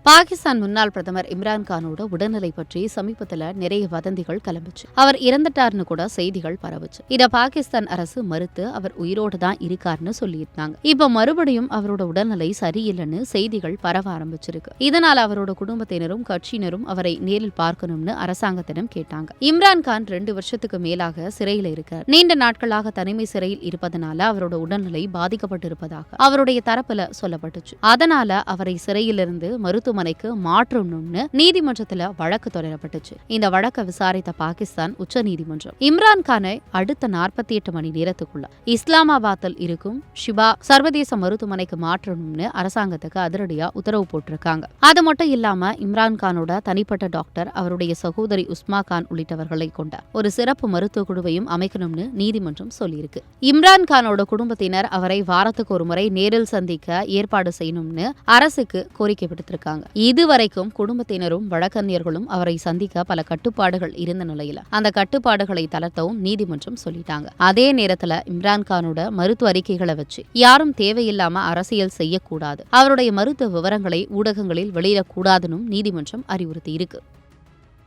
பாகிஸ்தான் முன்னாள் பிரதமர் இம்ரான்கானோட உடல்நிலை பற்றி சமீபத்துல நிறைய வதந்திகள் கிளம்பிச்சு. அவர் இறந்துட்டார்னு கூட செய்திகள் பரவுச்சு. இத பாகிஸ்தான் அரசு மறுத்து அவர் உயிரோடு தான் இருக்காருன்னு சொல்லியிருந்தாங்க. இப்ப மறுபடியும் அவரோட உடல்நிலை சரியில்லைன்னு செய்திகள் பரவ ஆரம்பிச்சிருக்கு. இதனால அவரோட குடும்பத்தினரும் கட்சியினரும் அவரை நேரில் பார்க்கணும்னு அரசாங்கத்திடம் கேட்டாங்க. இம்ரான்கான் 2 வருஷத்துக்கு மேலாக சிறையில் இருக்கார். நீண்ட நாட்களாக தனிமை சிறையில் இருப்பதனால அவரோட உடல்நிலை பாதிக்கப்பட்டிருப்பதாக அவருடைய தரப்புல சொல்லப்பட்டுச்சு. அதனால அவரை சிறையிலிருந்து மருத்துவமனைக்கு மாற்றணும்னு நீதிமன்றத்துல வழக்கு தொடரப்பட்டுச்சு. இந்த வழக்கை விசாரித்த பாகிஸ்தான் உச்ச நீதிமன்றம் இம்ரான்கானை அடுத்த 48 மணி நேரத்துக்குள்ள இஸ்லாமாபாத்தில் இருக்கும் ஷிபா சர்வதேச மருத்துவமனைக்கு மாற்றணும்னு அரசாங்கத்துக்கு அதிரடியா உத்தரவு போட்டிருக்காங்க. அது மட்டும் இல்லாம இம்ரான்கானோட தனிப்பட்ட டாக்டர், அவருடைய சகோதரி உஸ்மா கான் உள்ளிட்டவர்களை கொண்ட ஒரு சிறப்பு மருத்துவ குழுவையும் அமைக்கணும்னு நீதிமன்றம் சொல்லியிருக்கு. இம்ரான்கானோட குடும்பத்தினர் அவரை வாரத்துக்கு ஒரு முறை நேரில் சந்திக்க ஏற்பாடு செய்யணும்னு அரசுக்கு கோரிக்கை விடுத்திருக்காங்க. இதுவரைக்கும் குடும்பத்தினரும் வழக்கறிஞர்களும் அவரை சந்திக்க பல கட்டுப்பாடுகள் இருந்த நிலையில அந்த கட்டுப்பாடுகளை தளர்த்தவும் நீதிமன்றம் சொல்லிட்டாங்க. அதே நேரத்துல இம்ரான்கானோட மருத்துவ அறிக்கைகளை வச்சு யாரும் தேவையில்லாம அரசியல் செய்யக்கூடாது, அவருடைய மருத்துவ விவரங்களை ஊடகங்களில் வெளியிடக்கூடாதுன்னு நீதிமன்றம் அறிவுறுத்தி இருக்கு.